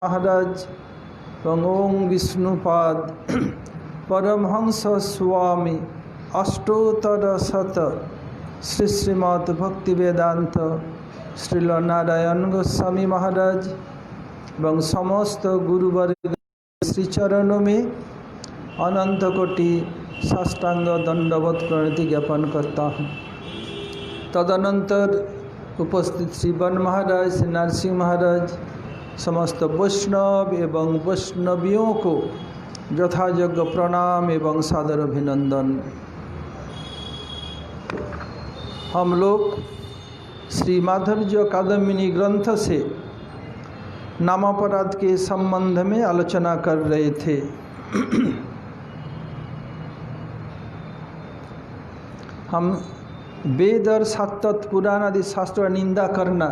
महाराज ओम विष्णुपाद परमहंस स्वामी अष्टोत्तर शत श्री श्रीमद् भक्ति वेदांत श्रील नारायण गोस्वामी महाराज एवं समस्त गुरुवर्ग श्री चरणों में अनंत कोटि साष्टांग दंडवत प्रणति ज्ञापन करता हूँ। तदनंतर उपस्थित श्री वन महाराज, श्री नरसिंह महाराज, समस्त वैष्णव एवं वैष्णवियों को यथायोग्य प्रणाम एवं सादर अभिनंदन। हम लोग श्री माधुर्य कादम्बिनी ग्रंथ से नामापराध के संबंध में आलोचना कर रहे थे। हम वेद और सात पुराण आदि शास्त्रों का निंदा करना,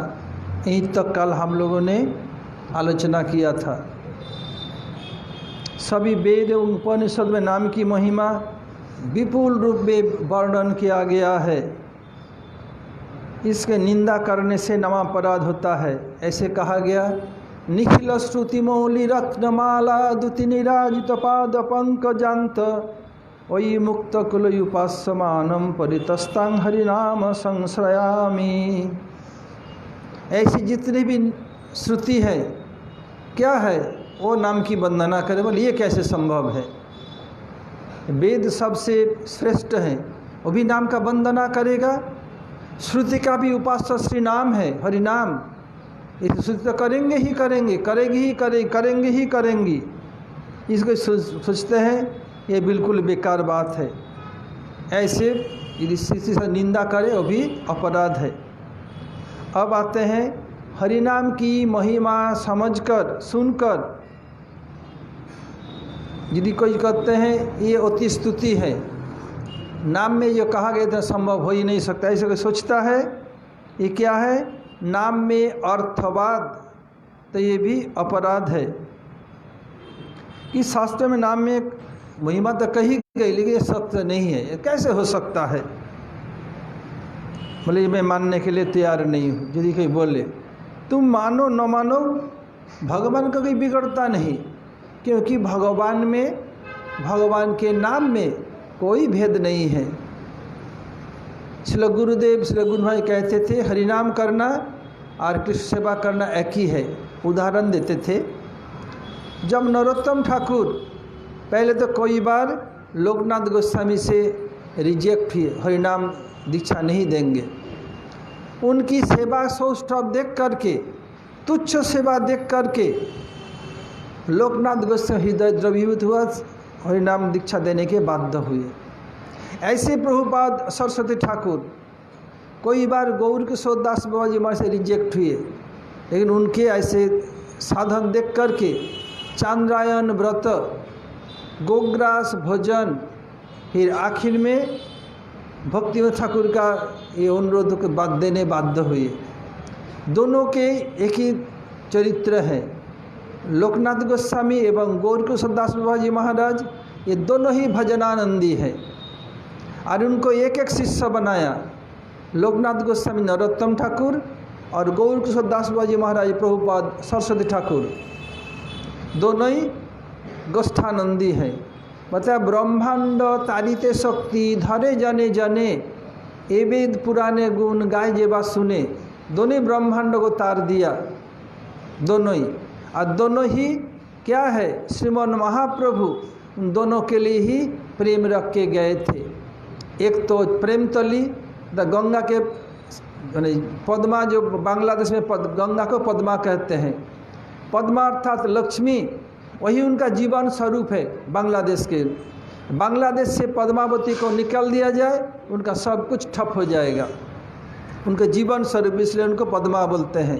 यहीं तक कल हम लोगों ने आलोचना किया था। सभी वेद एवं उपनिषद में नाम की महिमा विपुल रूप में वर्णन किया गया है। इसके निंदा करने से नामापराध होता है। ऐसे कहा गया, निखिल श्रुति मौली रत्नमाला दुति निराजित पाद पंकजांत वही मुक्त कुलयुपास्यमानम परितस्तां हरिनाम संश्रयामि। ऐसी जितनी भी श्रुति है, क्या है, वो नाम की वंदना करे। बोले ये कैसे संभव है? वेद सबसे श्रेष्ठ है, वो भी नाम का वंदना करेगा। श्रुति का भी उपास्य श्री नाम है, हरिनाम। इस श्रुति तो करेंगे ही करेंगे, करेंगे ही करेंगी। इसको सोचते हैं ये बिल्कुल बेकार बात है। ऐसे यदि श्रुति से निंदा करे वो भी अपराध है। अब आते हैं हरिनाम की महिमा समझकर सुनकर यदि कोई कहते हैं ये अति स्तुति है, नाम में जो कहा गया था संभव हो ही नहीं सकता, ऐसे कोई सोचता है, ये क्या है? नाम में अर्थवाद, तो ये भी अपराध है। इस शास्त्र में नाम में महिमा तो कही गई, लेकिन ये सत्य नहीं है। ये कैसे हो सकता है? बोले मैं मानने के लिए तैयार नहीं हूँ। यदि कोई बोले तुम मानो न मानो, भगवान का कोई बिगड़ता नहीं, क्योंकि भगवान में, भगवान के नाम में कोई भेद नहीं है। श्री गुरुदेव, श्री गुरु भाई कहते थे हरिनाम करना और कृष्ण सेवा करना एक ही है। उदाहरण देते थे, जब नरोत्तम ठाकुर पहले तो कोई बार लोकनाथ गोस्वामी से रिजेक्ट हुए, हरिनाम दीक्षा नहीं देंगे। उनकी सेवा सौष्ठव देख करके, तुच्छ सेवा देख करके लोकनाथ गोस्वामी हृदय द्रवीभूत हुआ, हरिनाम दीक्षा देने के बाध्य हुए। ऐसे प्रभुपाद सरस्वती ठाकुर कोई बार गौर किशोर दास बाबा जी हमारे से रिजेक्ट हुए, लेकिन उनके ऐसे साधन देख करके चांद्रायन व्रत, गोग्रास भोजन, फिर आखिर में भक्तिनाथ ठाकुर का ये अनुरोध के बाद देने बाध्य हुए। दोनों के एक ही चरित्र है। लोकनाथ गोस्वामी एवं गौर किशोर दास बाबा जी महाराज, ये दोनों ही भजनानंदी है और उनको एक एक शिष्य बनाया। लोकनाथ गोस्वामी नरोत्तम ठाकुर और गौर किशोर दास बाबा जी महाराज प्रभुपाद सरस्वती ठाकुर, दोनों ही गोष्ठानंदी है। मतलब ब्रह्मांड तारिते शक्ति धरे जने जने, ए वेद पुराने गुण गाय जेबा सुने। दोनों ब्रह्मांड को तार दिया, दोनों ही। और दोनों ही क्या है? श्रीमन महाप्रभु उन दोनों के लिए ही प्रेम रख के गए थे। एक तो प्रेम तली, गंगा के पद्मा, जो बांग्लादेश में गंगा को पद्मा कहते हैं। पद्मा अर्थात लक्ष्मी, वही उनका जीवन स्वरूप है। बांग्लादेश के, बांग्लादेश से पद्मावती को निकाल दिया जाए, उनका सब कुछ ठप हो जाएगा। उनका जीवन स्वरूप, इसलिए उनको पद्मा बोलते हैं।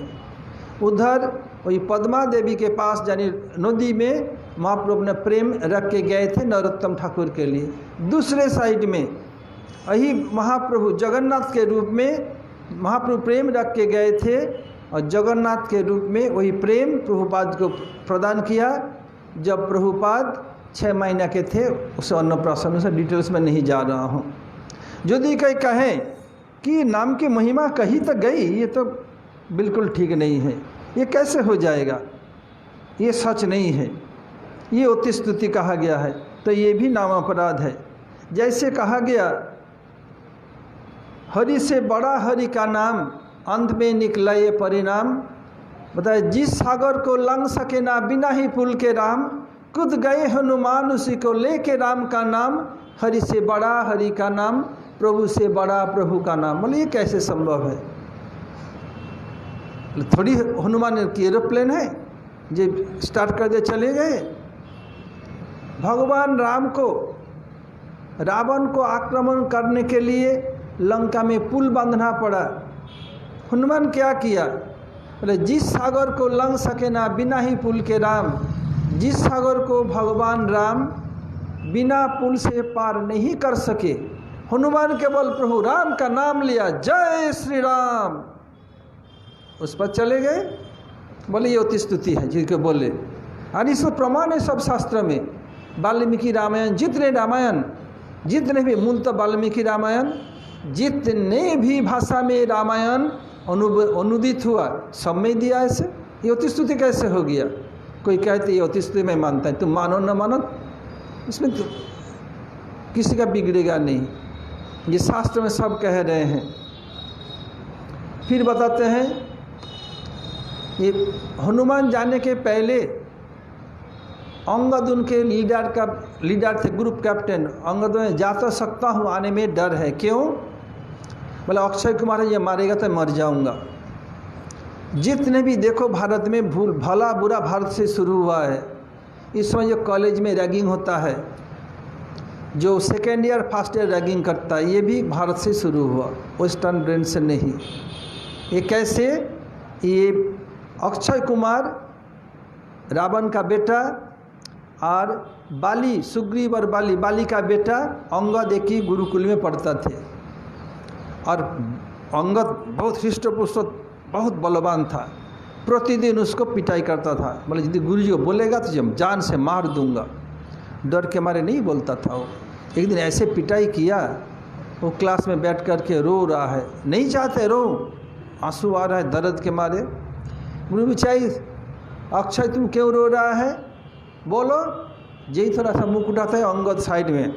उधर वही पद्मा देवी के पास यानी नदी में महाप्रभु ने प्रेम रख के गए थे नरोत्तम ठाकुर के लिए। दूसरे साइड में वही महाप्रभु जगन्नाथ के रूप में महाप्रभु प्रेम रख के गए थे, और जगन्नाथ के रूप में वही प्रेम प्रभुपाद को प्रदान किया। जब प्रभुपाद 6 महीना के थे, उस अन्नप्राशन से डिटेल्स में नहीं जा रहा हूँ। यदि कोई कहें कि नाम की महिमा कही तो गई, ये तो बिल्कुल ठीक नहीं है। ये कैसे हो जाएगा? ये सच नहीं है, ये अति स्तुति कहा गया है, तो ये भी नाम अपराध है। जैसे कहा गया हरि से बड़ा हरि का नाम, अंत में निकला ये परिणाम। बताए जिस सागर को लंघ सके ना बिना ही पुल के राम, कूद गए हनुमान उसी को लेके राम का नाम। हरि से बड़ा हरि का नाम, प्रभु से बड़ा प्रभु का नाम। बोले ये कैसे संभव है? थोड़ी हनुमान की एरोप्लेन है जो स्टार्ट कर दे चले गए। भगवान राम को रावण को आक्रमण करने के लिए लंका में पुल बांधना पड़ा। हनुमान क्या किया? बोले जिस सागर को लंघ सके ना बिना ही पुल के राम, जिस सागर को भगवान राम बिना पुल से पार नहीं कर सके, हनुमान केवल प्रभु राम का नाम लिया, जय श्री राम, उस पर चले गए। बोले ये अति स्तुति है जिसको बोले। और इसका प्रमाण है सब शास्त्र में। वाल्मीकि रामायण, जितने भी मूल तो वाल्मीकि रामायण, जितने भी भाषा में रामायण अनुदित हुआ सब में दिया ऐसे। ये अति स्तुति कैसे हो गया? कोई कहते ये अति स्तुति में मानता है, तुम मानो न मानो, इसमें तो किसी का बिगड़ेगा नहीं। ये शास्त्र में सब कह रहे हैं। फिर बताते हैं ये हनुमान जाने के पहले अंगद उनके लीडर थे, ग्रुप कैप्टन। अंगद में जा तो सकता हूँ, आने में डर है। क्यों? बोला अक्षय कुमार ये मारेगा तो मर जाऊंगा। जितने भी देखो भारत में भला बुरा भारत से शुरू हुआ है। इस समय जो कॉलेज में रैगिंग होता है, जो second year first year ragging करता है, ये भी भारत से शुरू हुआ, वेस्टर्न ब्रेन से नहीं। ये कैसे? ये अक्षय कुमार रावण का बेटा और बाली, सुग्रीव और बाली का बेटा अंगद एक ही गुरुकुल में पढ़ता थे। और अंगद बहुत हृष्ट-पुष्ट, बहुत बलवान था। प्रतिदिन उसको पिटाई करता था। बोले यदि गुरुजी को बोलेगा तो जब जान से मार दूंगा। डर के मारे नहीं बोलता था वो। एक दिन ऐसे पिटाई किया, वो क्लास में बैठ कर के रो रहा है। नहीं चाहते रो, आंसू आ रहा है दर्द के मारे। गुरु चाहिए अक्षय तुम क्यों रो रहा है? बोलो। यही थोड़ा सा मुंह उठाता है अंगद साइड में,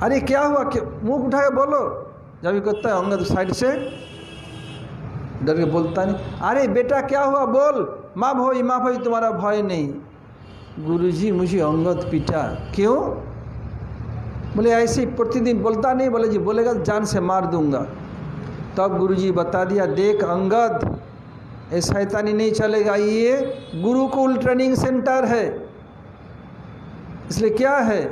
अरे क्या हुआ, मुंह उठा के बोलो। जब भी कहता है अंगद साइड से डर के बोलता नहीं। अरे बेटा क्या हुआ बोल, माँ भाई तुम्हारा भय नहीं। गुरुजी मुझे अंगद पीटा। क्यों? बोले ऐसे ही प्रतिदिन बोलता नहीं। बोले जी बोलेगा तो जान से मार दूंगा। तब गुरुजी बता दिया, देख अंगद ये शैतानी नहीं चलेगा, ये गुरुकुल ट्रेनिंग सेंटर है। इसलिए क्या है,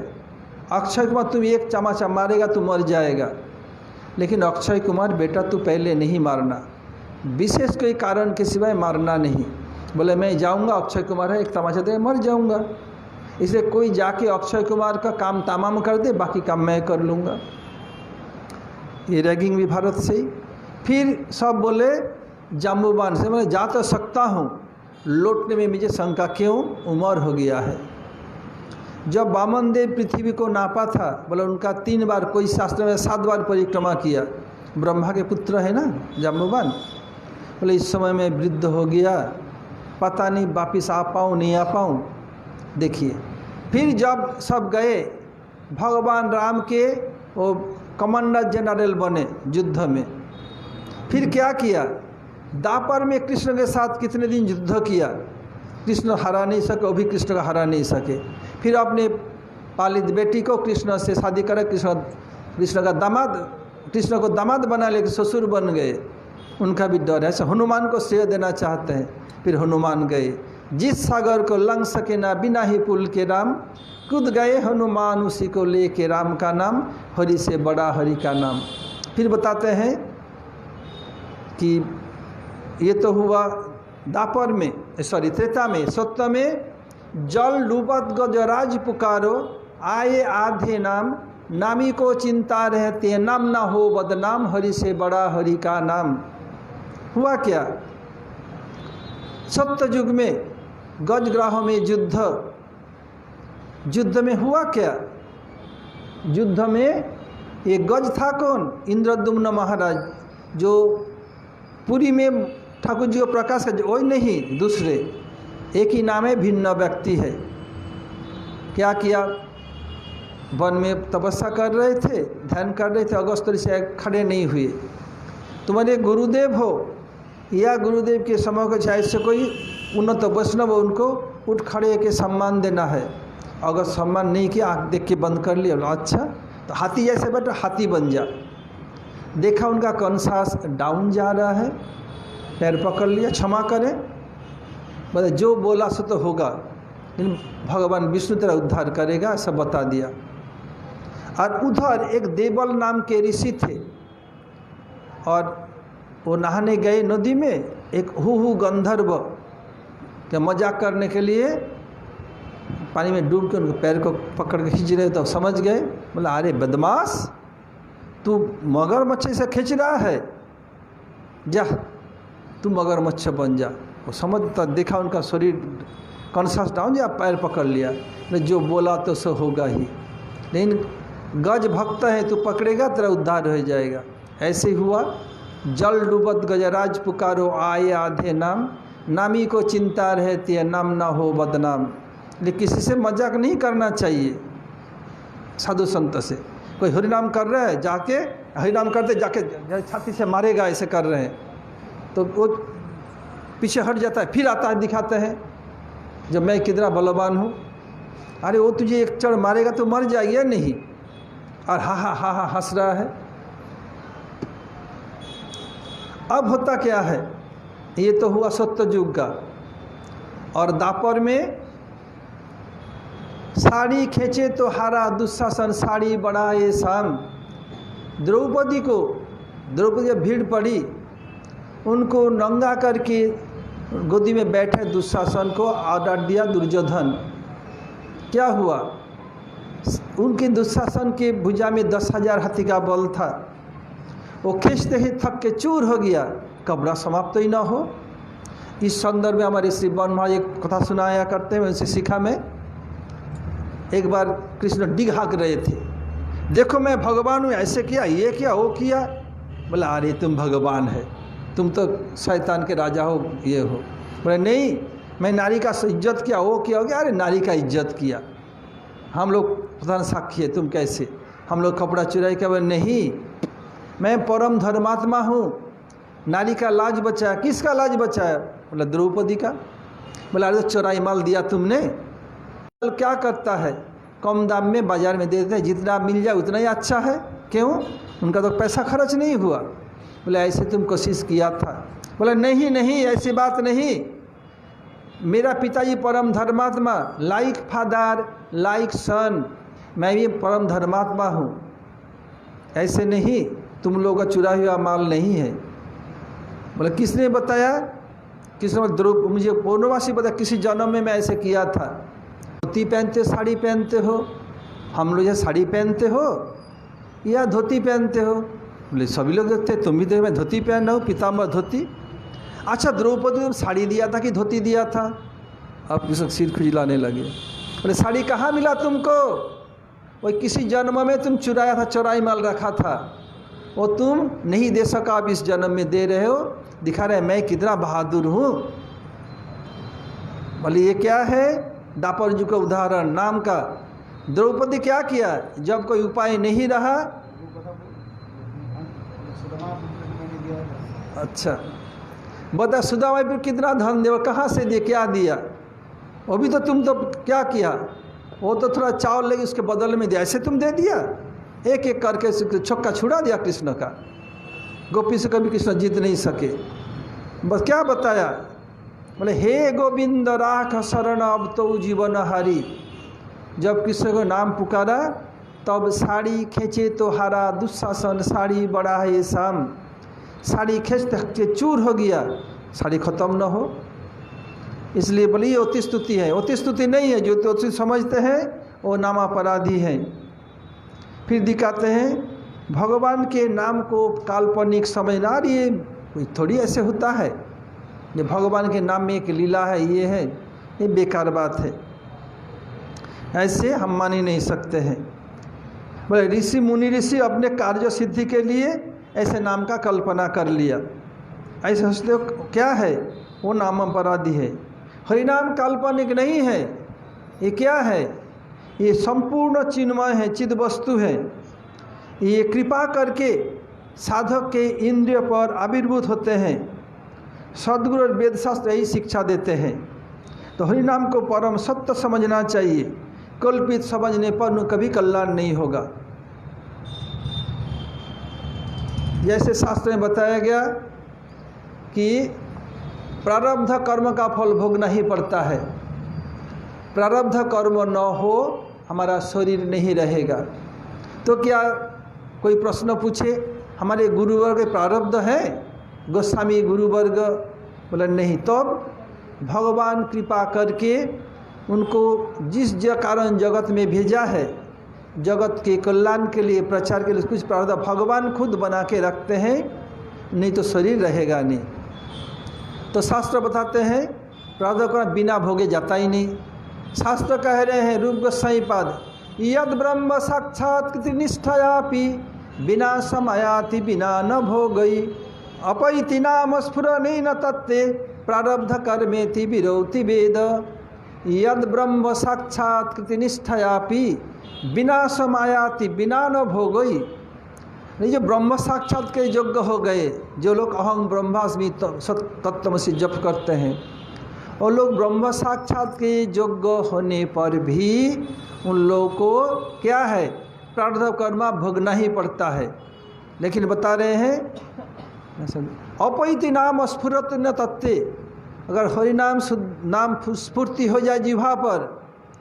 अक्षय कुमार तुम एक चमाचा मारेगा तो मर जाएगा, लेकिन अक्षय कुमार बेटा तू पहले नहीं मारना, विशेष कोई कारण के सिवाय मारना नहीं। बोले मैं जाऊंगा, अक्षय कुमार है, एक तमाचा दे मर जाऊंगा। इसलिए कोई जाके अक्षय कुमार का काम तमाम कर दे, बाकी काम मैं कर लूँगा। ये रैगिंग भी भारत से ही। फिर सब बोले जाम्बुवान से, मैं जा तो सकता हूँ, लौटने में मुझे शंका। क्यों? उम्र हो गया है। जब वामन देव पृथ्वी को नापा था, बोले उनका 3 बार, कोई शास्त्र में 7 बार परिक्रमा किया। ब्रह्मा के पुत्र है ना जाम्बुवान। बोले इस समय में वृद्ध हो गया, पता नहीं वापिस आ पाऊँ नहीं आ पाऊँ। देखिए फिर जब सब गए, भगवान राम के वो कमांडर जनरल बने युद्ध में। फिर क्या किया, दापर में कृष्ण के साथ कितने दिन युद्ध किया, कृष्ण हरा नहीं सके, वो भी कृष्ण को हरा नहीं सके। फिर अपने पालित बेटी को कृष्ण से शादी कर कृष्ण का दामाद, कृष्ण को दामाद बना लेकर ससुर बन गए। उनका भी डर है। ऐसा हनुमान को श्रेय देना चाहते हैं। फिर हनुमान गए, जिस सागर को लंघ सके ना बिना ही पुल के राम, कूद गए हनुमान उसी को लेके राम का नाम, हरि से बड़ा हरि का नाम। फिर बताते हैं कि ये तो हुआ दापर में, सॉरी त्रेता में। सत्य में जल डूबत गजराज पुकारो, आए आधे नाम, नामी को चिंता रहते नाम ना हो बदनाम, हरि से बड़ा हरि का नाम। हुआ क्या, सत्य युग में गजग्राह में युद्ध में हुआ क्या, युद्ध में ये गज था कौन, इंद्रद्युम्न महाराज, जो पुरी में ठाकुर जी को प्रकाश कर, वही नहीं, दूसरे एक ही नाम है, भिन्न व्यक्ति है। क्या किया, वन में तपस्या कर रहे थे, ध्यान कर रहे थे, अगस्त से खड़े नहीं हुए। तुम्हारे गुरुदेव हो या गुरुदेव के समय को चाहे से कोई उन्नत वैष्णव हो, उनको उठ खड़े के सम्मान देना है। अगर सम्मान नहीं किया, आँख देख के बंद कर लिया, अच्छा तो हाथी जैसे बैठो, हाथी बन जा। देखा उनका कंसास डाउन जा रहा है, पैर पकड़ लिया, क्षमा करें, मतलब जो बोला सो तो होगा, लेकिन भगवान विष्णु तेरा उद्धार करेगा, ऐसा बता दिया। और उधर एक देवल नाम के ऋषि थे, और वो नहाने गए नदी में। एक हु गंधर्व के मजाक करने के लिए पानी में डूब के उनके पैर को पकड़ के खींच रहे, तो समझ गए, बोला अरे बदमाश, तू मगरमच्छ से खींच रहा है, जा तू मगरमच्छ बन जा। वो समझता, देखा उनका शरीर कॉन्शस डाउन, या पैर पकड़ लिया, जो बोला तो सो होगा ही। लेकिन गज भक्त है, तू पकड़ेगा तेरा उद्धार हो जाएगा। ऐसे ही हुआ। जल डूबत गजराज पुकारो, आए आधे नाम, नामी को चिंता रहती है, नाम ना हो बदनाम। लेकिन किसी से मजाक नहीं करना चाहिए, साधु संत से। कोई हरिनाम कर रहा है, जाके हरिनाम करते जाके छाती से मारेगा, ऐसे कर रहे हैं, तो वो पीछे हट जाता है, फिर आता है, दिखाते हैं जब मैं कितना बलवान हूँ। अरे वो तुझे एक चढ़ मारेगा तो मर जाएगी या नहीं, और हा हा हा हा हंस रहा है। अब होता क्या है, ये तो हुआ सत्ययुग का। और दापर में साड़ी खींचे तो हारा दुशासन, साड़ी बढ़ाए शाम। द्रौपदी जब भीड़ पड़ी, उनको नंगा करके गोदी में बैठे दुशासन को ऑर्डर दिया दुर्योधन। क्या हुआ, उनके दुशासन के भुजा में 10,000 हाथी का बल था। वो खींचते ही थक के चूर हो गया, कब्र समाप्त ही ना हो। इस संदर्भ में हमारे श्री वन महाराज एक कथा सुनाया करते हैं, उनसे सीखा मैं। एक बार कृष्ण डिग हाँक रहे थे, देखो मैं भगवान हूँ, ऐसे किया, ये किया, वो किया। बोला अरे तुम भगवान है, तुम तो शैतान के राजा हो, ये हो। बोले नहीं, मैं नारी का इज्जत किया, वो किया, हो गया। अरे नारी का इज्जत किया, हम लोग प्रधान साक्षी है, तुम कैसे, हम लोग कपड़ा चुराई क्या? बोले नहीं, मैं परम धर्मात्मा हूँ, नारी का लाज बचाया। किसका लाज बचाया? बोला द्रौपदी का। बोला अरे चोराई माल दिया तुमने। क्या करता है, कम दाम में बाजार में दे देते हैं, जितना मिल जाए उतना ही अच्छा है। क्यों? उनका तो पैसा खर्च नहीं हुआ। बोले ऐसे तुम कोशिश किया था। बोला नहीं नहीं, ऐसी बात नहीं, मेरा पिताजी परम धर्मात्मा, लाइक फादर लाइक सन, मैं भी परम धर्मात्मा हूँ, ऐसे नहीं, तुम लोगों का चुरा हुआ माल नहीं है। बोले किसने बताया? किसने? मुझे पौर्णमासी बताया, किसी जन्म में मैं ऐसे किया था। धोती पहनते साड़ी पहनते हो, हम लोग ये साड़ी पहनते हो या धोती पहनते हो? बोले सभी लोग देखते, तुम भी देख, मैं धोती पहन रहा हूँ, पीताम्बर धोती। अच्छा द्रौपदी को साड़ी दिया था कि धोती दिया था? अब किसी सिर खुजलाने लगे। बोले साड़ी कहाँ मिला तुमको? वो किसी जन्म में तुम चुराया था, चोराई माल रखा था, वो तुम नहीं दे सका, अब इस जन्म में दे रहे हो, दिखा रहे मैं कितना बहादुर हूँ। बोले ये क्या है? दापर जी का उदाहरण नाम का। द्रौपदी क्या किया? जब कोई उपाय नहीं रहा, अच्छा बता, सुदामा पर कितना धन दे, कहाँ से दे, क्या दिया? वो भी तो तुम तो क्या किया, वो तो थोड़ा चावल लेके उसके बदल में दिया, ऐसे तुम दे दिया। एक एक करके छक्का छुड़ा दिया कृष्ण का। गोपी से कभी कृष्ण जीत नहीं सके। बस क्या बताया? बोले हे गोविंद राख शरण अब तो जीवन हारी। जब कृष्ण को नाम पुकारा तब साड़ी खींचे तो हारा दुशासन, साड़ी बड़ा है शाम। साड़ी खींचते के चूर हो गया, साड़ी खत्म न हो। इसलिए बोली ये अति स्तुति है, अति स्तुति नहीं है। जो तो समझते हैं वो नाम अपराधी हैं। फिर दिखाते हैं भगवान के नाम को काल्पनिक समझना, ये थोड़ी ऐसे होता है। ये भगवान के नाम में एक लीला है, ये है, ये बेकार बात है, ऐसे हम मान ही नहीं सकते हैं। बोले ऋषि मुनि ऋषि अपने कार्य सिद्धि के लिए ऐसे नाम का कल्पना कर लिया, ऐसे सोचते हो क्या है, वो नाम अपराधी है। हरिनाम काल्पनिक नहीं है, ये क्या है, ये संपूर्ण चिन्मय है, चिद वस्तु है। ये कृपा करके साधक के इंद्रिय पर आविर्भूत होते हैं। सद्गुरु और वेद शास्त्र यही शिक्षा देते हैं। तो हरिनाम को परम सत्य समझना चाहिए, कल्पित समझने पर कभी कल्याण नहीं होगा। जैसे शास्त्र में बताया गया कि प्रारब्ध कर्म का फल भोगना ही पड़ता है। प्रारब्ध कर्म न हो हमारा शरीर नहीं रहेगा। तो क्या कोई प्रश्न पूछे हमारे गुरुवर्ग प्रारब्ध है, गोस्वामी गुरुवर्ग, बोला नहीं। तब भगवान कृपा करके उनको जिस कारण जगत में भेजा है, जगत के कल्याण के लिए, प्रचार के लिए, कुछ प्रारब्ध भगवान खुद बना के रखते हैं, नहीं तो शरीर रहेगा नहीं। तो शास्त्र बताते हैं प्रारब्ध का बिना भोगे जाता ही नहीं। शास्त्र कह रहे हैं रूप गोसाई पाद, यद ब्रह्म साक्षात कृतिनिष्ठयापि बिना समयाति बिना न भोगई अपैति नाम स्फुरनेन तत्ते प्रारब्ध कर्मेति विरोति वेद। यद ब्रह्म साक्षात कृतिनिष्ठयापि बिना समायाति बिना न भोगई। नहीं, जो ब्रह्म साक्षात के योग्य हो गए, जो लोग अहं ब्रह्मास्मि तत्त्वमसि जप करते हैं, और लोग ब्रह्म साक्षात के योग्य होने पर भी उन लोगों को क्या है, प्रारब्ध कर्म भोगना ही पड़ता है। लेकिन बता रहे हैं अपैति नाम स्फुरत न तत्ते, अगर हरिनाम नाम स्फूर्ति हो जाए जिह्वा पर,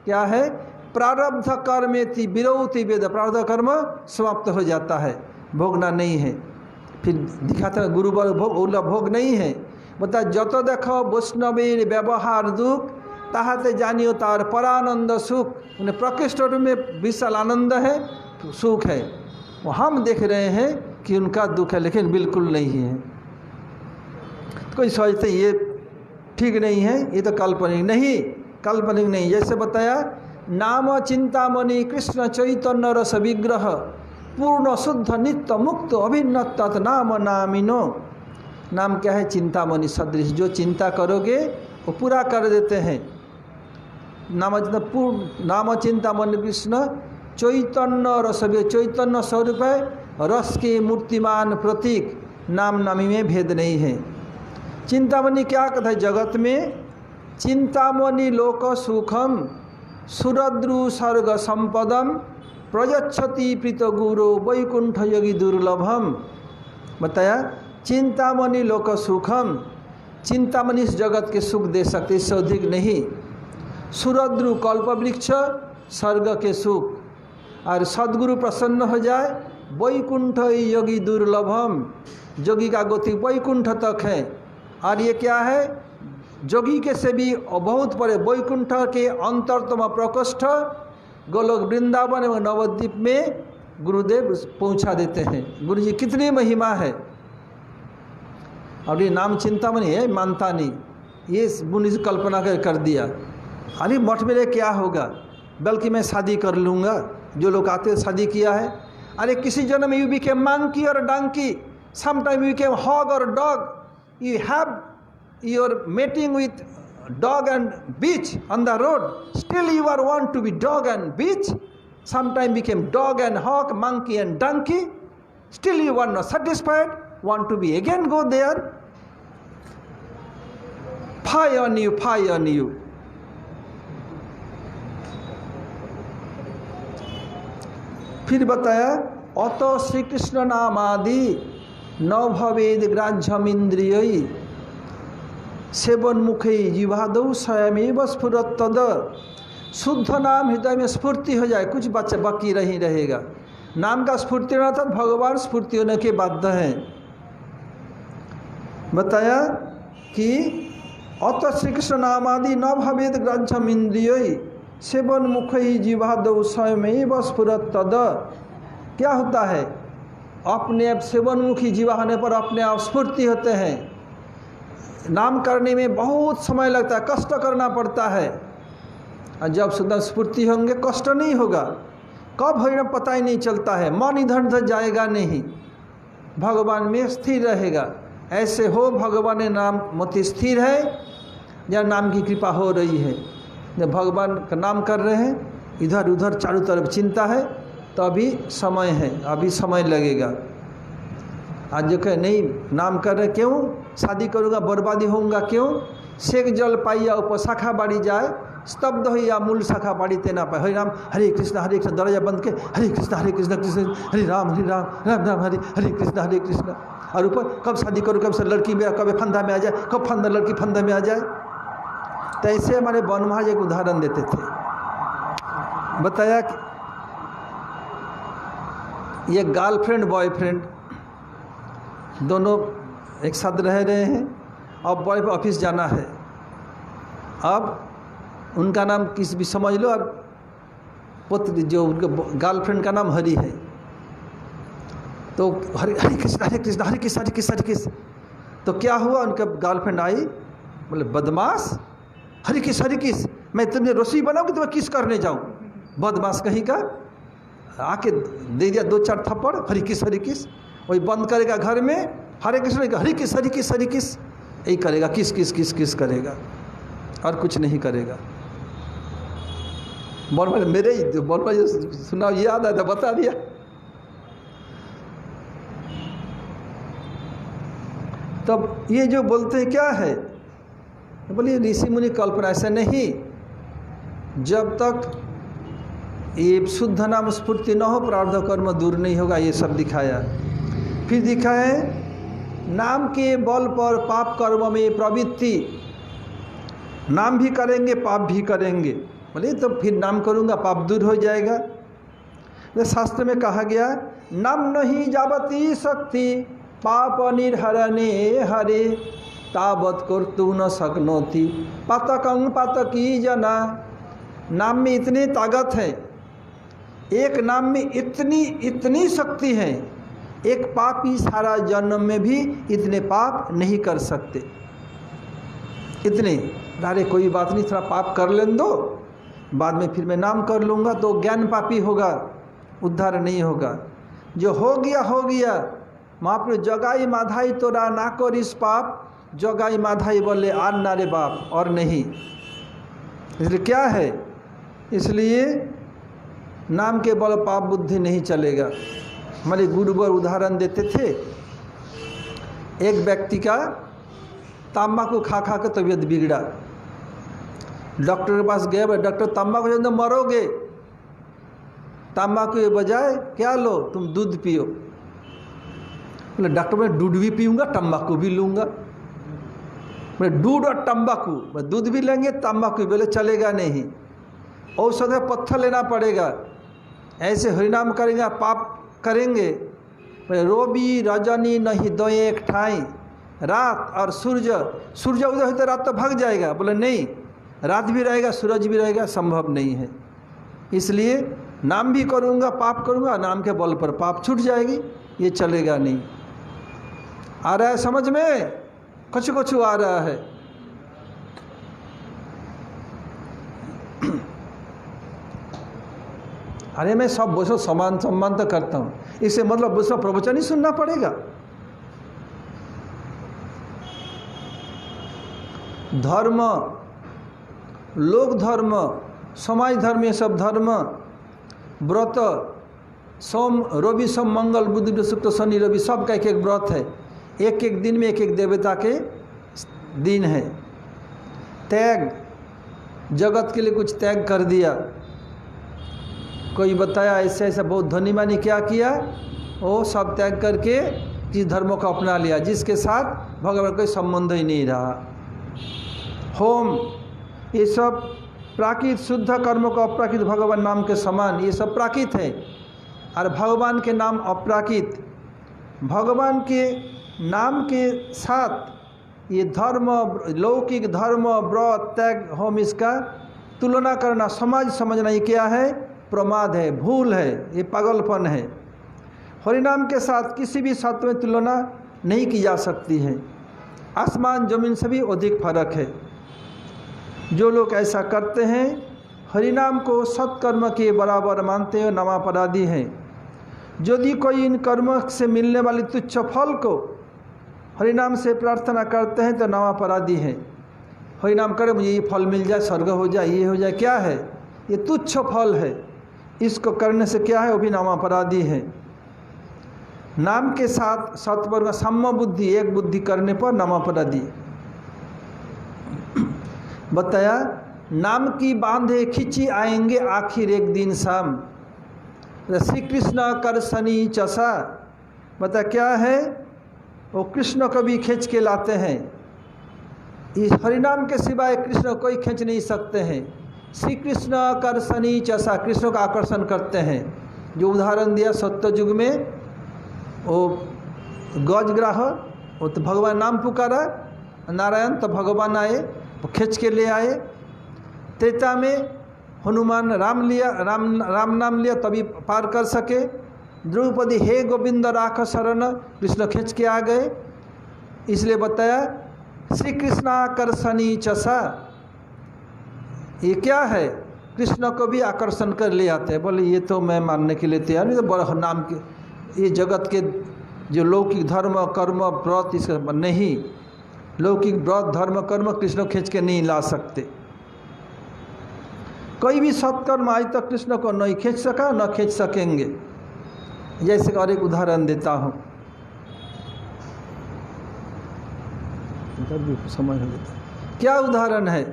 क्या है, प्रारब्ध कर्मेति विरोति वेद, प्रारब्ध कर्म समाप्त हो जाता है, भोगना नहीं है। फिर दिखाता है गुरुवर भोग, भोग नहीं है। बता जत देख वैष्णवीर व्यवहार दुख ताहाते जानियो तार परानंद सुख। उन्हें प्रकृष्ट रूप में विशाल आनंद है, सुख है। वो हम देख रहे हैं कि उनका दुख है, लेकिन बिल्कुल नहीं है। तो कोई सोचते ये ठीक नहीं है, ये तो काल्पनिक नहीं, काल्पनिक नहीं। जैसे बताया नाम चिंतामणि कृष्ण चैतन्य रस विग्रह पूर्ण शुद्ध नित्य मुक्त अभिन्न तत् नाम नामिनो। नाम क्या है, चिंतामणि सदृश, जो चिंता करोगे वो पूरा कर देते हैं। नाम चिंतामणि कृष्ण चैतन्य रस, चैतन्य स्वरूप है, रस के मूर्तिमान प्रतीक, नाम नामी में भेद नहीं है। चिंतामणि क्या कहता है जगत में, चिंतामणि लोक सुखम सुरद्रु सर्ग संपदम प्रयच्छति प्रीत गुरु वैकुंठ योगी दुर्लभम। बताया चिंतामणि लोक सुखम, चिंतामणि इस जगत के सुख दे सकते, इससे अधिक नहीं। सुरद्रु कल्प वृक्ष स्वर्ग के सुख, और सदगुरु प्रसन्न हो जाए, वैकुंठ योगी दुर्लभम, योगी का गति वैकुंठ तक है। और ये क्या है, जोगी के से भी बहुत बड़े, वैकुंठ के अंतरतम प्रकोष्ठ गोलोक वृंदावन एवं नवद्वीप में गुरुदेव पहुंचा देते हैं। गुरु जी कितनी महिमा है। और ये नाम चिंतामणि है, मानता नहीं, ये मुनि से कल्पना कर दिया, अरे मठ मेरे क्या होगा, बल्कि मैं शादी कर लूँगा। जो लोग आते हैं शादी किया है, अरे किसी जन्म में यू बिकेम मंकी और donkey, sometime you became hog और dog, you have your mating with dog and bitch on the road, still you are want to be dog and bitch. Sometime became dog and hawk, monkey and donkey, still you are not satisfied, want to be again go there. Fie on you, fie on you. फिर बताया अतो श्री कृष्ण नाम आदि न भवेद ग्राह्यम इंद्रिय seven मुखे जिह्वादौ स्वयमेव स्फुरत तद। शुद्ध नाम हृदय में स्फूर्ति हो जाए, कुछ बच्चे बाकी नहीं रहेगा। नाम का स्फूर्ति रहता तो भगवान स्फूर्ति होने के बाध्य हैं। बताया कि अत श्री कृष्ण नाम आदि न भवेद ग्राह्यम इंद्रिय सेवन मुखे जिह्वादौ स्वयमेव स्फुरत तद। क्या होता है, अपने आप सेवनमुखी जीवा होने पर अपने आप स्फूर्ति होते हैं। नाम करने में बहुत समय लगता है, कष्ट करना पड़ता है, और जब सुंदर स्फूर्ति होंगे कष्ट नहीं होगा। कब होना पता ही नहीं चलता है, मन इधर उधर जाएगा नहीं, भगवान में स्थिर रहेगा। ऐसे हो भगवान ने नाम मत स्थिर है, जहाँ नाम की कृपा हो रही है, जब भगवान का नाम कर रहे हैं, इधर उधर चारों तरफ चिंता है, तो अभी समय है, अभी समय लगेगा। आज जो कहे नहीं नाम कर रहे, क्यों शादी करूँगा बर्बादी होऊंगा, क्यों सेक जल पाइया ऊपर शाखा बाड़ी जाए, स्तब्ध हो या मूल शाखा बाड़ी तेना पाए। हरे राम हरे कृष्ण दरवाजा बंद के हरे कृष्ण कृष्ण हरे राम राम राम हरे कृष्ण। और ऊपर कब शादी करूँ, कब से लड़की मेरा कब फंदा में आ जाए, कब फंदा लड़की फंदा में आ जाए। तो ऐसे हमारे वन महाराज एक उदाहरण देते थे, बताया कि ये गर्लफ्रेंड बॉयफ्रेंड दोनों एक साथ रह रहे हैं। अब बॉय ऑफिस जाना है, अब उनका नाम किस भी समझ लो, अब पुत्र जो उनके गर्लफ्रेंड का नाम हरि है, तो हरे कृष्ण हरे कृष्ण हरे कृष्ण हरे कृष्ण हरे कृष्ण। तो क्या हुआ, उनका गर्लफ्रेंड आई, बोले बदमाश हरे कृष्ण मैं तुम्हें रसोई बनाऊंगी तो मैं किस करने जाऊं, बदमाश कहीं का। आके दे दिया 2-4 थप्पड़, हरे कृष्ण वही बंद करेगा घर में, हरे कृष्ण हरे कृष्ण यही करेगा, किस करेगा और कुछ नहीं करेगा। बोल मेरे ही बोल सुना याद आया था, बता दिया। तब ये जो बोलते हैं क्या है, बोलिए ऋषि मुनि कल्पना, ऐसा नहीं, जब तक ये शुद्ध नाम स्फूर्ति न हो प्रारब्ध कर्म दूर नहीं होगा। ये सब दिखाया, फिर दिखाए नाम के बल पर पाप कर्म में प्रवृत्ति, नाम भी करेंगे पाप भी करेंगे। बोले तो फिर नाम करूँगा पाप दूर हो जाएगा। शास्त्र में कहा गया नाम नहीं जावती शक्ति पाप निर्हरणे हरे तावत कर्तु न शक्नोति पातकं पातकी जना। नाम में इतनी ताकत है, एक नाम में इतनी शक्ति है, एक पापी सारा जन्म में भी इतने पाप नहीं कर सकते। इतने अरे कोई बात नहीं, थोड़ा पाप कर लेने दो, बाद में फिर मैं नाम कर लूँगा, तो ज्ञान पापी होगा, उद्धार नहीं होगा। जो हो गया महाप्रभु जगाई माधाई तोरा ना कर इस पाप, जगाई माधाई बोले आन नारे बाप, और नहीं। इसलिए क्या है, इसलिए नाम के बल पाप बुद्धि नहीं चलेगा। हमारे गुरुवर उदाहरण देते थे, एक व्यक्ति का तम्बाकू खा के तबीयत बिगड़ा, डॉक्टर के पास गए, डॉक्टर तम्बाकू जो मरोगे, तम्बाकू के बजाय क्या लो तुम दूध पियो। बोले डॉक्टर मैं दूध भी पीऊँगा तम्बाकू भी लूँगा। बोले दूध और तम्बाकू, दूध भी लेंगे तम्बाकू, बोले चलेगा नहीं, औषध में पत्थर लेना पड़ेगा। ऐसे हरिनाम करेंगे पाप करेंगे। रोबी रजनी नहीं दो एक ठाई, रात और सूर्य उदय होते तो रात तो भाग जाएगा। बोले नहीं, रात भी रहेगा सूरज भी रहेगा, संभव नहीं है। इसलिए नाम भी करूँगा पाप करूँगा, नाम के बल पर पाप छूट जाएगी, ये चलेगा नहीं। आ रहा है समझ में, कुछ आ रहा है। अरे मैं सब बसो समान सम्मान तो करता हूँ, इससे मतलब बसो प्रवचन ही सुनना पड़ेगा। धर्म, लोक धर्म, समाज धर्म, ये सब धर्म, व्रत, सोम रवि सोम मंगल बुध शुक्र शनि रवि सब का एक व्रत है, एक दिन में एक देवता के दिन है। त्याग, जगत के लिए कुछ त्याग कर दिया। कोई बताया ऐसे ऐसा बहुत धनी मानी क्या किया, वो सब त्याग करके जिस धर्मों को अपना लिया, जिसके साथ भगवान का कोई संबंध ही नहीं रहा। होम, ये सब प्राकृत शुद्ध कर्मों को अप्राकृत भगवान नाम के समान, ये सब प्राकृत है, और भगवान के नाम अप्राकृत। भगवान के नाम के साथ ये धर्म, लौकिक धर्म, व्रत, त्याग, होम, इसका तुलना करना, समाज समझना, ये क्या है, प्रमाद है, भूल है, ये पागलपन है। हरिनाम के साथ किसी भी सत्य में तुलना नहीं की जा सकती है, आसमान जमीन से भी अधिक फर्क है। जो लोग ऐसा करते हैं, हरिनाम को सत्कर्म के बराबर मानते हैं, नमापराधी हैं। यदि कोई इन कर्म से मिलने वाली तुच्छ फल को हरिनाम से प्रार्थना करते हैं तो नाम अपराधी हैं। हरिनाम करे मुझे ये फल मिल जाए, स्वर्ग हो जाए, ये हो जाए, क्या है ये? तुच्छ फल है, इसको करने से क्या है? वो भी नाम अपराधी है। नाम के साथ सत्वर्ग सम्म बुद्धि, एक बुद्धि करने पर नाम अपराधी। बताया नाम की बांधे खिंची आएंगे आखिर एक दिन शाम। श्री कृष्ण कर शनि चसा, बता क्या है? वो कृष्ण को भी खींच के लाते हैं। इस हरिनाम के सिवाय कृष्ण कोई खींच नहीं सकते हैं। श्री कृष्ण कर शनि चसा, कृष्ण का आकर्षण करते हैं। जो उदाहरण दिया सत्य युग में, वो गजग्राह, वो तो भगवान नाम पुकारा, नारायण तो भगवान आए, वो खींच के ले आए। त्रेता में हनुमान राम नाम लिया तभी पार कर सके। द्रौपदी हे गोविंद राख शरण, कृष्ण खींच के आ गए। इसलिए बताया श्री कृष्णा कर शनि चसा, ये क्या है? कृष्ण को भी आकर्षण कर ले आते हैं। बोले ये तो मैं मानने के लिए तैयार नहीं, तो बड़ा नाम के ये जगत के जो लौकिक धर्म कर्म व्रत, इसका नहीं, लौकिक व्रत धर्म कर्म कृष्ण खींच के नहीं ला सकते। कोई भी सत्कर्म आज तक कृष्ण को नहीं खींच सका, न खींच सकेंगे। जैसे और एक उदाहरण देता हूँ, समझ क्या उदाहरण है?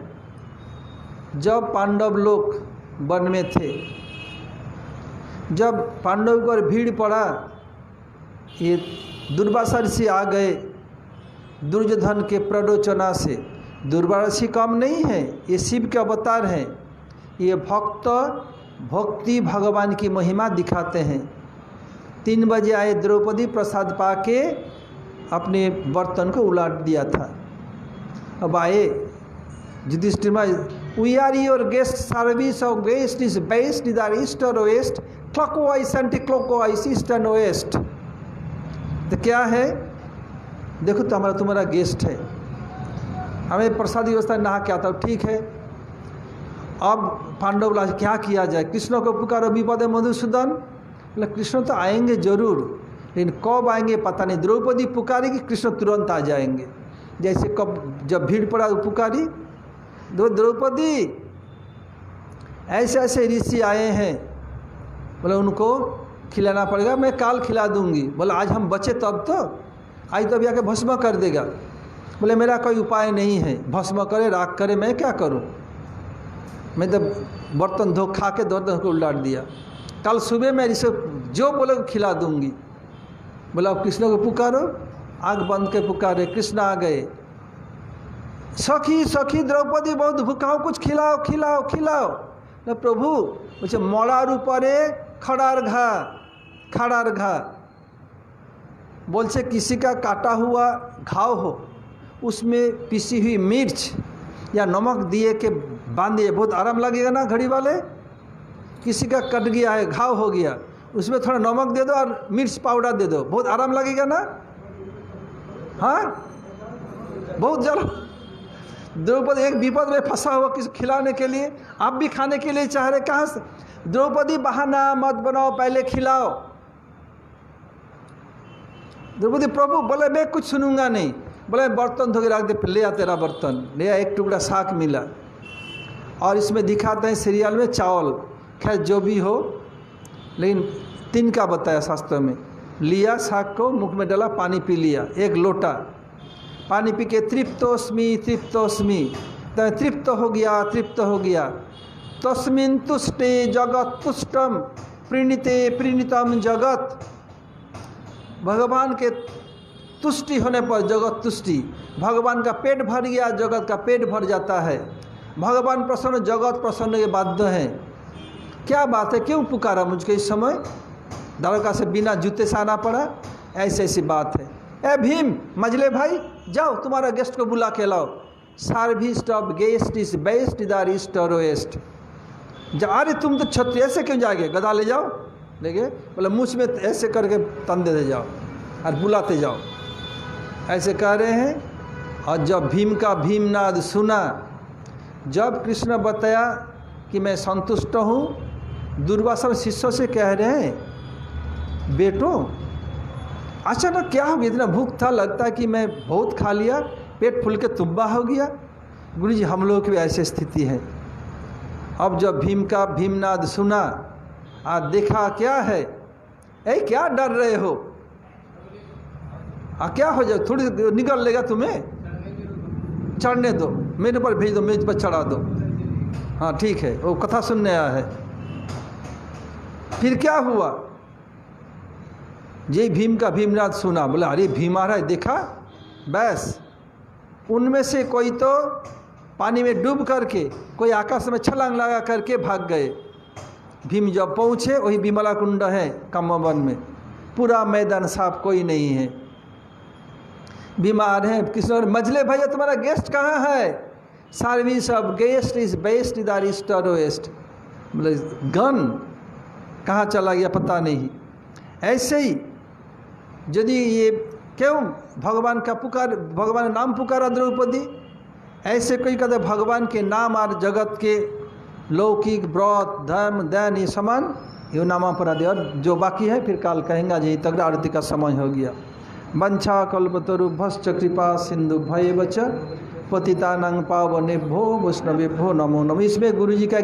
जब पांडव लोग वन में थे, जब पांडव पर भीड़ पड़ा, ये दुर्वासा ऋषि आ गए दुर्योधन के प्ररोचना से। दुर्वासा ऋषि कम नहीं है, ये शिव के अवतार हैं। ये भक्ति भगवान की महिमा दिखाते हैं। 3 बजे आए, द्रौपदी प्रसाद पाके अपने बर्तन को उलाट दिया था। अब आए Yudhishthir, we are your guest, service of guest is best इधर ईस्ट और west, clockwise anti clockwise east and west. तो क्या है? देखो तो हमारा तुम्हारा गेस्ट है, हमें प्रसाद व्यवस्था नहा के आता। ठीक है, अब पांडव बोला क्या किया जाए? कृष्ण को पुकारो विपद मधुसूदन। बोले कृष्ण तो आएंगे जरूर, लेकिन कब आएंगे पता नहीं। द्रौपदी पुकारेगी, कृष्ण तुरंत आ जाएंगे। जैसे कब जब भीड़ पड़ा पुकारी, द्रौपदी ऐसे ऐसे ऋषि आए हैं, बोले उनको खिलाना पड़ेगा, मैं काल खिला दूंगी। बोला आज हम बचे तब तो, आज तो अभी आके भस्म कर देगा। बोले मेरा कोई उपाय नहीं है, भस्म करे राख करे, मैं क्या करूं? मैं तो बर्तन धो खा के बर्तन को उलट दिया। कल सुबह मैं इसे जो बोले खिला दूंगी। बोला अब कृष्ण को पुकारो, आग बंद के पुकारे, कृष्ण आ गए। सखी सखी द्रौपदी बहुत भूखा हो, कुछ खिलाओ खिलाओ खिलाओ। न प्रभु मुझे मड़ार ऊपरे खड़ार घा बोलছে किसी का काटा हुआ घाव हो, उसमें पिसी हुई मिर्च या नमक दिए के बांधिए, बहुत आराम लगेगा ना। घड़ी वाले, किसी का कट गया है, घाव हो गया, उसमें थोड़ा नमक दे दो और मिर्च पाउडर दे दो, बहुत आराम लगेगा ना। हाँ, बहुत जल्द द्रौपदी एक विपद में फंसा हुआ किसी खिलाने के लिए, आप भी खाने के लिए चाह रहे, कहाँ से? द्रौपदी बहाना मत बनाओ, पहले खिलाओ। द्रौपदी प्रभु बोले मैं कुछ सुनूंगा नहीं। बोले बर्तन धो के रख दे, ले आ तेरा बर्तन, ले आ। एक टुकड़ा साग मिला और इसमें दिखाते हैं सीरियल में चावल, खैर जो भी हो, लेकिन 3 का बताया शास्त्र में। लिया साग को, मुख में डाला, पानी पी लिया, 1 लोटा पानी पी के तृप्तोस्मि तृप्तोस्मि, तो तृप्त हो गया। तस्मिन् तुष्टे जगत तुष्टम प्रीणिते प्रीणितम जगत। भगवान के तुष्टि होने पर जगत तुष्टि, भगवान का पेट भर गया, जगत का पेट भर जाता है। भगवान प्रसन्न, जगत प्रसन्न के बाध्य है। क्या बात है, क्यों पुकारा मुझको इस समय? द्वारका से बिना जूते से आना पड़ा, ऐसी ऐसी बात है। ए भीम, मजले भाई, जाओ तुम्हारा गेस्ट को बुला के लाओ। Service of guest is best इधर ईस्ट और वेस्ट। अरे तुम तो क्षत्रिय, ऐसे क्यों जाएंगे? गदा ले जाओ, लेके बोले मुझ में ऐसे करके तन दे जाओ और बुलाते जाओ, ऐसे कह रहे हैं। और जब भीम का भीमनाद सुना, जब कृष्ण बताया कि मैं संतुष्ट हूँ, दुर्वासा शिष्यों से कह रहे हैं बेटो अचानक क्या हो गया, इतना भूख था, लगता है कि मैं बहुत खा लिया, पेट फूल के तुम्बा हो गया। गुरु जी हम लोग की भी ऐसी स्थिति है। अब जब भीम का भीमनाद सुना और देखा क्या है, क्या डर रहे हो, क्या हो जाए, थोड़ी निकल लेगा तुम्हें, चढ़ने दो, मेरे ऊपर भेज दो, मेज पर चढ़ा दो। हाँ ठीक है, वो कथा सुनने आया है। फिर क्या हुआ, ये भीम का भीमनाद सुना, बोला अरे भीम आ रहा है, देखा, बस उनमें से कोई तो पानी में डूब करके, कोई आकाश में छलांग लगा करके भाग गए। भीम जब पहुँचे, वही विमला कुंड है कामवन में, पूरा मैदान साफ, कोई नहीं है। बीमार हैं, कृष्ण मजले भैया तुम्हारा गेस्ट कहाँ है, service of guest is best इधर ईस्ट और वेस्ट, मतलब गन कहाँ चला गया पता नहीं। ऐसे ही यदि ये क्यों भगवान का पुकार, भगवान नाम पुकारा द्रौपदी, ऐसे कोई कहते भगवान के नाम और जगत के लौकिक व्रत धर्म दैन ये समान, ये नाम अपराधी। और जो बाकी है फिर काल कहेंगे, यही तक आरती का समय हो गया। वंशा कल्पतरुभ्यश्च कृपा सिंधु भयेव च पतितानां पावनेभ्यो वैष्णवेभ्यो नमो नमः। इसमें गुरु जी का